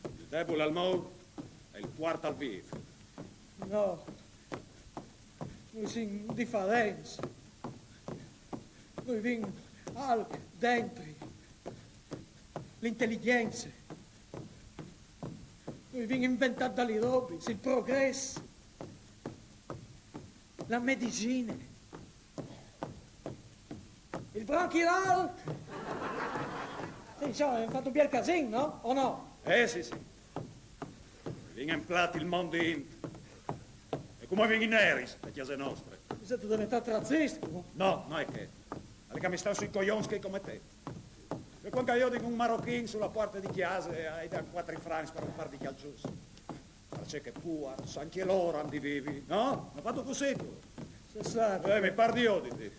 Il debole al mondo e il quarto al vivo. No, noi siamo differenti. Noi abbiamo alc dentro. L'intelligenza. Noi abbiamo inventato dalle robe, il progresso, la medicina, il bronchial. Insomma, abbiamo fatto un bel casino, no? O no? Sì. Abbiamo implato il mondo in. E come vengono i neri, le chiese nostre. Siete diventati razzisti, no? No, non è che. Perché mi stanno sui coglioni come te. E quando io dico un marocchino sulla porta di chiesa, hai da 4 francs per un par di calcius. Ma c'è che pua, anche loro hanno di vivi, no? Ma fatto così tu. Se sa. Mi par di oditi.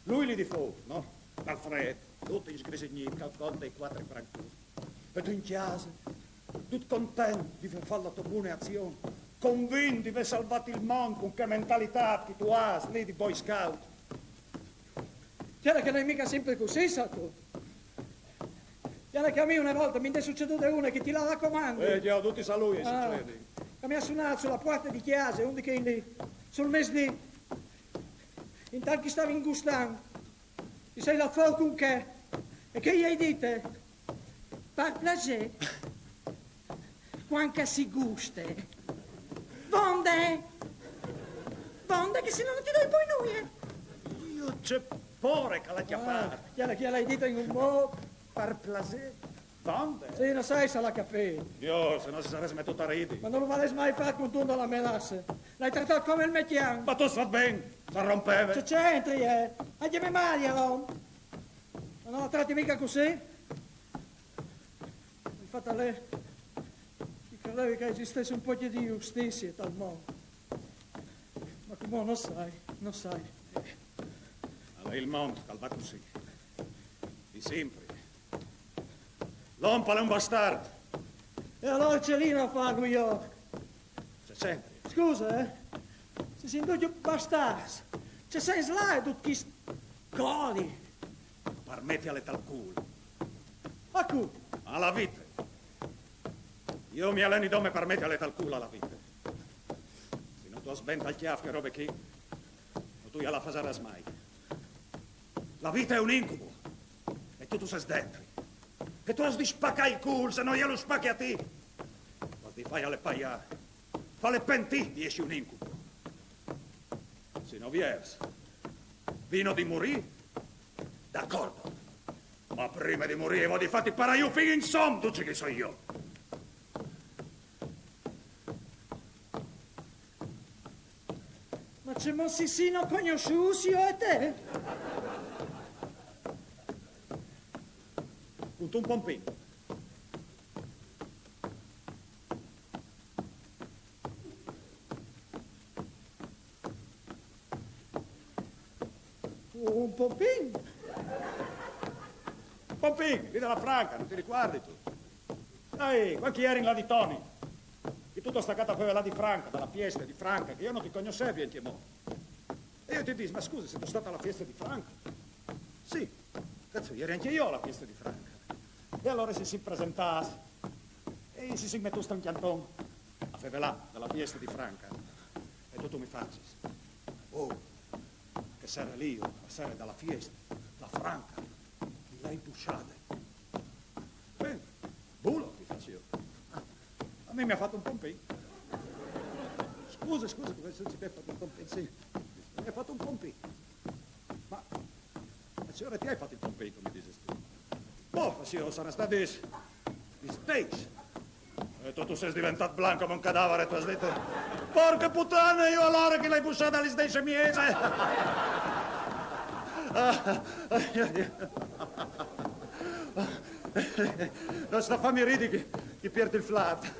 Lui li di fuoco, no? Alfred, tutti gli scrisegnini, calcolta i 4 francs. E tu in chiesa, tutto contento di fare la tua buona azione, convinto di aver salvato il mondo con che mentalità che tu hai, lì di Boy Scout. Chiaro che non è mica sempre così, sa tu. Chiaro che a me una volta mi è succeduta una che ti la raccomando. Già, tutti sa lui, succede. Che mi ha suonato sulla porta di chiesa, uno che lì, sul mese lì, intanto che stava ingustando, ti sei la fuoco con che, e che gli hai dite? Par plaisir, quanto si gusta. Vonde che se no non ti dai poi noi, Io c'è pure che la chiappare. Chiaro che l'hai dita in un modo. Per plaisir. Donde? Sì, non sai se l'ha capito. Dio, se no si sarebbe smettuto a ridere. Ma non lo vorrei mai fare con tu la melassa. L'hai trattato come il mettiamo. Ma tu sta bene, si rompeva. Che c'entri, Anche me male, no? Ma non la tratti mica così? Infatti a lei, io credevo che esistesse un po' di giustizia tal mondo. Ma come non sai. Allora il mondo, calma così. Di sempre. L'ompalo è un bastardo. E allora c'è lì a fare a New York. C'è sempre. Scusa, se si induce bastardi, c'è senso là e tutti questi coli. Permetti alle tal culo. A cui? Alla vita. Io mi alleni dove permetti alle tal culo alla vita. Se non tu sventa il chiaf che robe qui, non tu gliela fasaras mai. La vita è un incubo. E tu sei dentro. E tu has di spaccare il culo, se non glielo spacchi a te. Vuol di fai alle paiare. Fa le pentiti, di esci un incubo. Se non viers, vino di morire, d'accordo. Ma prima di morire, voglio fatti para io fino in som, tu ci che so io. Ma c'è mossissino conosciuto io e te? Punto un pompino. Un pompino? Pompino, lì dalla Franca, non ti ricordi tu? Dai, qua chi eri in là di Tony? Che tutto staccato poi là di Franca, dalla fiesta di Franca, che io non ti conoscevo in Chiemò. E io ti dico, ma scusa, sei tu stata alla fiesta di Franca? Sì, cazzo, ieri anche io alla fiesta di Franca. E allora si presentasse e si mette sto in chiantone a fevelà dalla fiesta di Franca. E tu mi facci, oh, che sarà lì, a sera dalla fiesta, la Franca, di lei busciate. Bene, bulo, ti faccio io. A me mi ha fatto un pompino. Scusa, come se ci ti ha fatto un pompino, sì. Mi ha fatto un pompino. Ma signora ti hai fatto il pompino, mi dici tu? Boh, signora, sono stati gli steaks. E tu sei diventato blanco come un cadavere, tu hai detto, porca puttana, io allora che l'hai busciata agli steaks miei. Non sta fammi ridere che perdi il flat.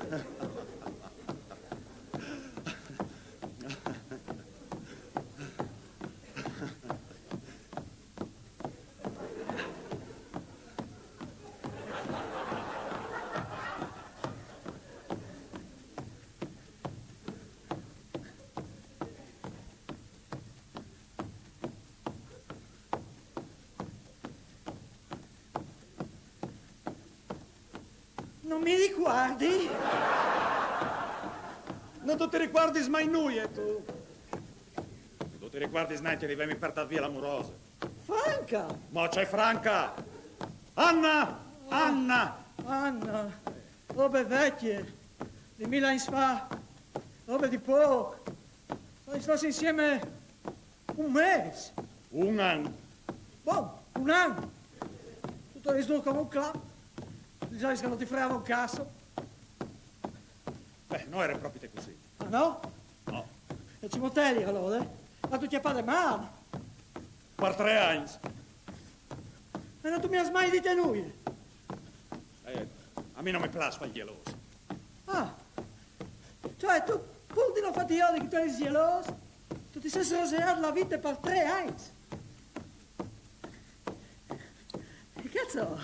Non mi riguardi? Non tu ti ricordi mai noi, tu? Non ti ricordi neanche di avermi portato via l'amorosa. Franca! Ma c'è Franca! Anna! Anna! Anna, robe vecchie, di 1000 anni fa, robe di poco. Sono stati insieme un mese. Un anno. Boh, un anno. Tutto risulta come un club. Dicevi che non ti fregava un cazzo. Non era proprio così. Ah no? No. E ci motelli allora, eh? Ma tu ti appare male. Per 3 anni. E non tu mi hai mai di te lui? A me non mi piace fare geloso. Ah, cioè tu, pur di non farti io che tu eri geloso, tu ti sei roseato la vita per 3 anni. Che cazzo?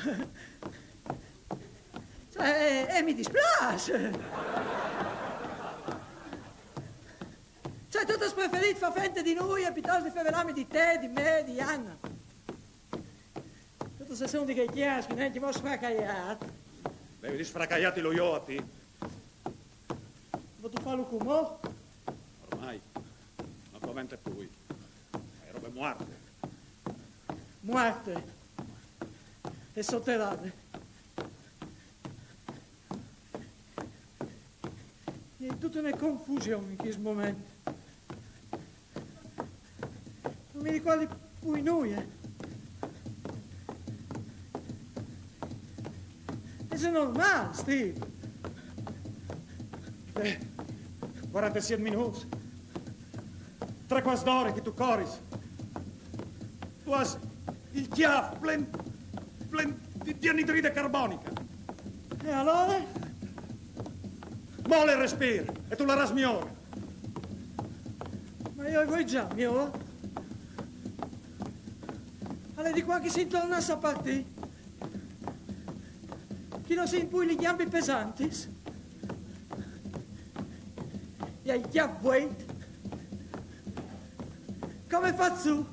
Cioè, mi dispiace. Cioè, tu ti hai preferito far fente di noi e piuttosto di favelami di te, di me, di Anna. Tu sei uno di quei chiari che non ti vuoi sfracagliare. Devi sfracagliati lo io a te. Ma tu fai lo come? Ormai, non commenta più. È robe morte. Muerte e sotterrate. E tutta una confusione in questo momento. Non mi ricordi più noi, eh? E è normale, Steve. 47 minuti. 3 quarti d'ora che tu corri. Tu hai il chiaffo plen di anidride carbonica. E allora? Mole il respiro e tu la rasmiore. Ma io vuoi già, mio? Allora di qua che si tornasse a partire? Chi non si impui le gambe pesanti? E hai già weight? Come faccio?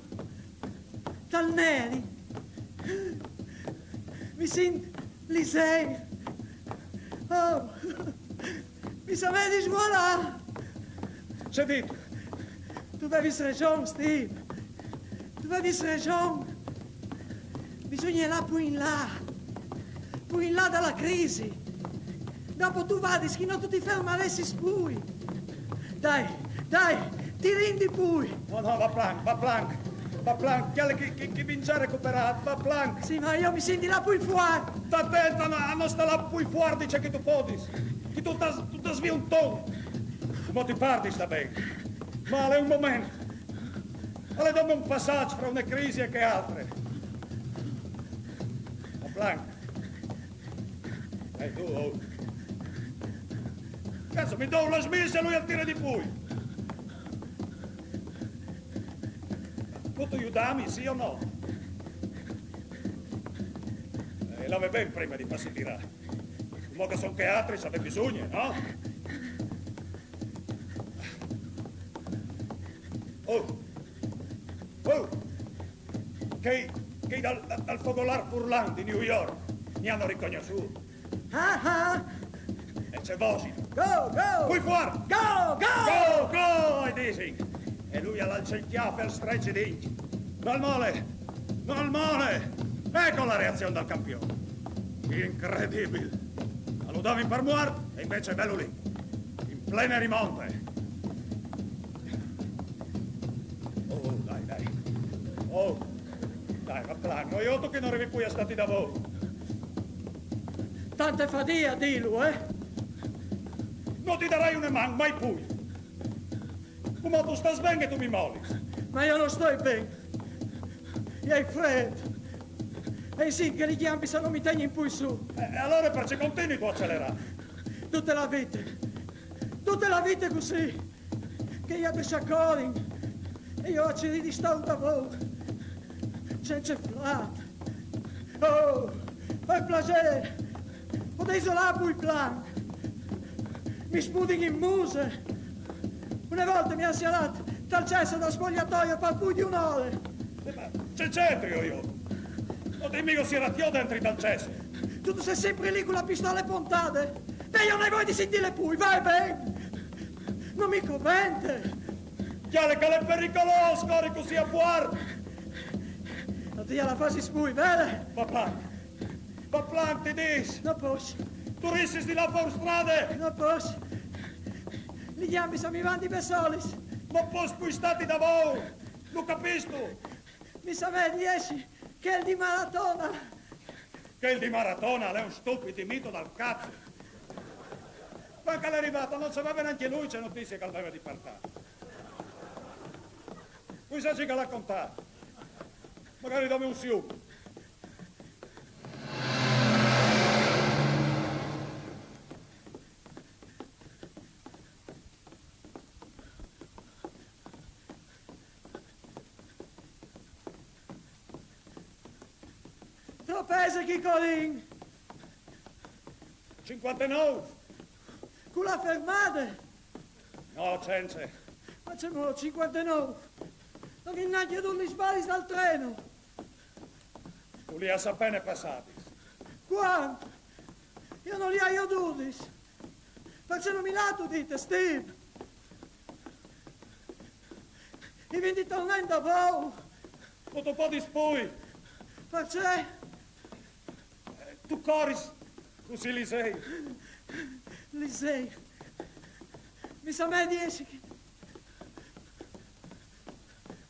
Tal neri? Mi sento lisei? Oh, mi sa di scuola? Sentite, Tu avevi ragione, Steve. Tu avevi ragione. Bisogna là più in là dalla crisi. Dopo tu vadi, che non tu ti fermaresti spui. Dai, ti rendi poi. no, va plank, che vincere recuperato, va plank. Sì, ma io mi senti là più fuori. Sta attento a non stare là più fuori, dice che tu puoi. Che tu ti svia un tono. Ma ti parti, sta bene. Ma è un momento. Alle dopo un passaggio fra una crisi e che altre. Va plank. E tu, oh. Cazzo, mi do una smissa e lui attira di più. Tu aiutami, sì o no? La ve ben prima di farsi tirare. Mo che sono che altri, sapete bisogno, no? Oh! Che dal fogolar Furlan di New York mi hanno riconosciuto. Ah! E c'è voci. Go! Poi fuori! Go! Go! E dici. E lui all'alza il chiaffo e al strecci denti. Non male! Ecco la reazione del campione. Incredibile. Ma lo davi per morto e invece è bello lì. In plena rimonte. Oh, dai. Oh, dai, va plano. Io tu che non arrivi più a stati da voi. Tante fadia, dillo, eh? Non ti darai una mano, mai più. Come tu stai bene che tu mi molli. Ma io non sto bene. E hai freddo. E sì, che gli chiampi se non mi tegni in più su. E allora perché continui tu a accelerare? Tutta la vita così. Che io abbia sciaccoling. E io ci di stauta voce. Senza flat. Oh, è un piacere. Potete isolare poi il plan. Mi sputing in muse. Una volta mi ha sialato dal cesso da spogliatoio per più di un'ora. Ma c'è c'entrio io. Non dimmi che si era tio dentro dal cesso. Tu sei sempre lì con la pistola puntata. Beh, io non voglio di sentire poi, vai bene. Non mi convente. Chiaro che è pericoloso, corri così a fuori. Non ti la fai spui, vero? Papà, papà, ti dici? Non posso. Tu rischi di là fuori strada. Non posso. Gli chiami sono i vanti per solis. Non puoi spostare da voi. Lo capisco. Mi sa me riesci che è il di maratona. Che il di maratona è un stupido mito dal cazzo. Quando è arrivato non sapeva neanche lui c'è notizie che aveva di partire. Qui sa che l'ha contato. Magari dammi un siupo. Tu pesa chi colin? 59. Con la fermata? No, senza. Ma c'è 59. Non mi neanche tu li sbagli dal treno. Tu li hai appena passati. Quanto? Io non li ho dovuti. Perché non mi lato dite, Steve. I vendi tornando a voi. Tutto un po' di spui. Perché? Tu corri così li sei. Li sei. Mi sa me 10.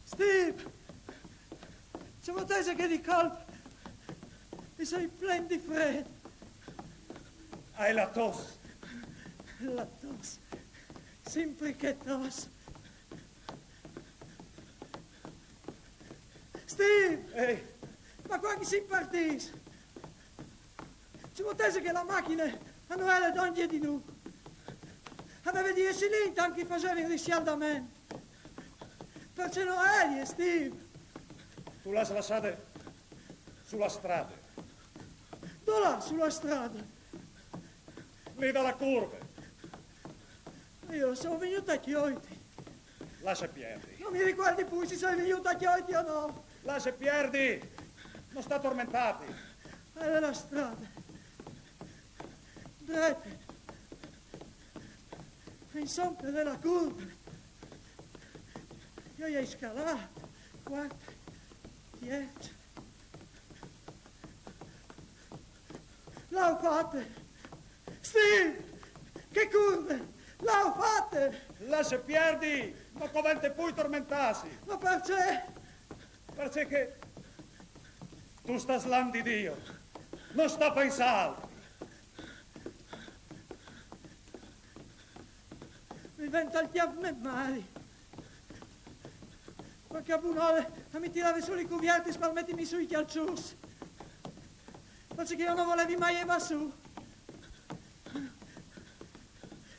Steve. C'è una tesa che di colpo. Mi sei pieno di freddo. Hai la tosse. La tosse. Sempre che tosse. Steve! Ehi, Ma qua che si partisse? Ci vuol dire che la macchina non è le donne di noi. Aveva 10 lì tanto che faceva il riscaldamento. Perché non è, Steve? tu l'hai lasciata sulla strada. Dove là, sulla strada? Lì dalla curva. Io sono venuto a Chioti. Lascia perdi. Non mi ricordi poi se sei venuto a Chioti o no. Lascia perdi. Non sta tormentati. È la strada. Dritta. In sompa della curva. Io gli ho scalato. 4, 10. L'ho fatta. Steve! Che curve! L'ho fatta! Lascia perdi. Ma come te puoi tormentarsi? Ma perché? Perché che tu sta slando di Dio. Non sta pensando. Mi venta il diavolo male. Qualche abunole mi tirava solo i cuvierti per mettermi sui calcius. Perché io non volevo mai eva su.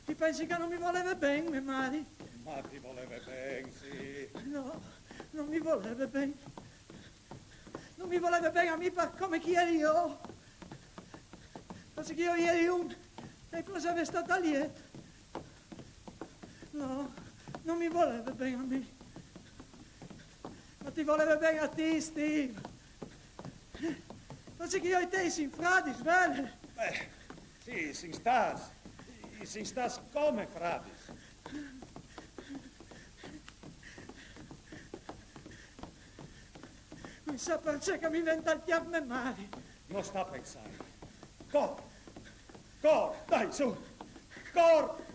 Ti pensi che non mi voleva bene, mia madre? Ma ti voleva bene, sì. No, non mi voleva bene. Non mi voleva bene a me per come chi ero io. Perché io eri un... E cosa è stata lieta? No, non mi voleva bene a me. Ma ti voleva bene a te, Steve. Perché io e te si infradi, svele. Sì, si stas come frati. Mi sa perché che mi venta il diavolo male. Non sta pensando. Cor, dai, su. Cor,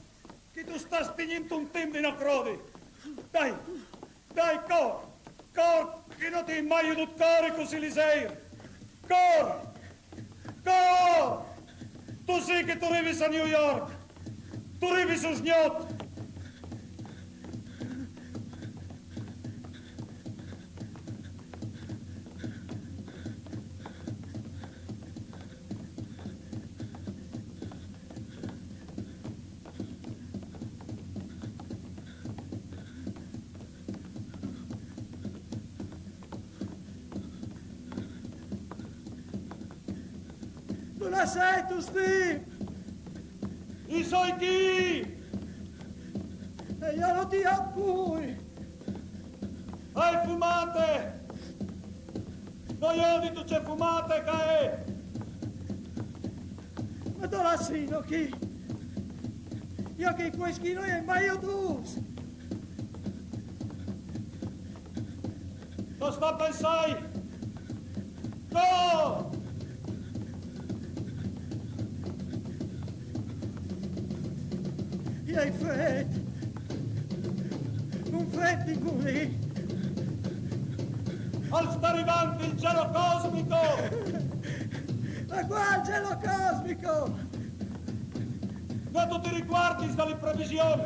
che tu sta stignendo un tempo in accrodi. Dai, cor, che non ti mai aiutato core così li sei. Cor, tu sai che tu arrivi a New York. Tu arrivi su Sgnot. Tu la sei, tu, Steve. I soi chi? E io lo ti appui. Hai fumate! No, io ho detto c'è fumate, che è? Ma tu l'assino chi? Io che questo non è mai io tu. Non sta a pensare! No! Io hai freddo. Un freddo di cui. Sta arrivando il gelo cosmico! Ma qua il gelo cosmico! Ma tu ti riguardi dalle previsioni!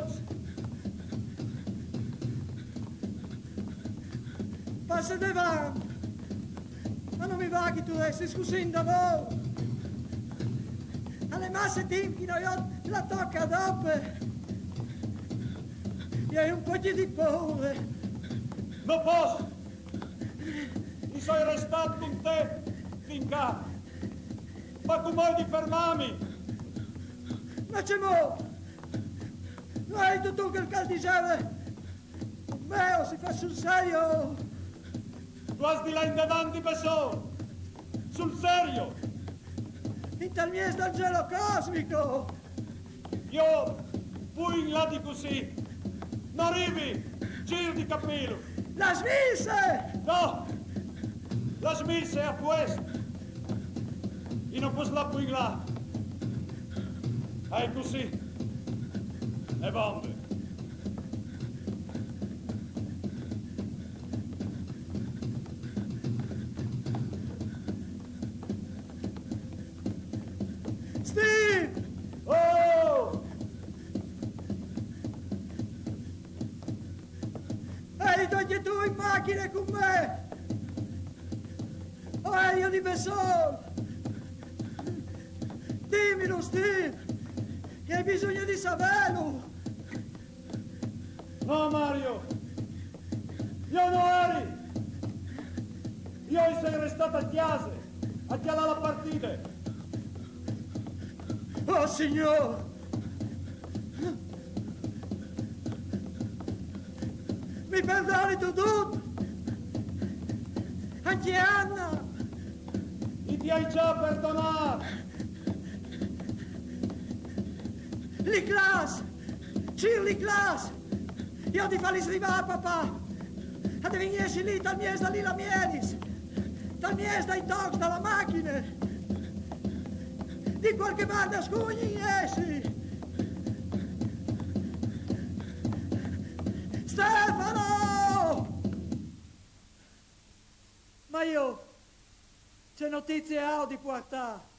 Passa davanti! Ma non mi va che tu resti scusando voi! Alle masse tinchino, io la tocca dopo! Io hai un po' di paura! Non posso! Mi sono restato con te finché! Ma come di fermarmi? Ma c'è mo! Non hai tutto quel caldicere! Meo si fa sul serio! Guardi là in davanti Besò! Sul serio! In tal mies del gelo cosmico! Io poi in là di così! Non arrivi! Giro di capello! La smisse! No! La smissa è a questo! E non posso là poi in là! È così! E bombe! Steve! Oh! Ehi, togli tu in macchina con me! Oh, io di Besson! Dimmelo, Steve! Che hai bisogno di saperlo! No, Mario! Io non eri! Io sono restato a chiesa, a chiamare la partita! Oh, signor! Mi perdoni tu tutto! Anche Anna! E ti hai già perdonato! L'Iclas! Ciro l'Iclas! Io ti farli arrivare, papà! A te veniessi lì, dal mies da lì la mieris! Dal mies dai tocs, dalla macchina! Di qualche parte scugni essi! Stefano! Ma io c'è notizie di portare.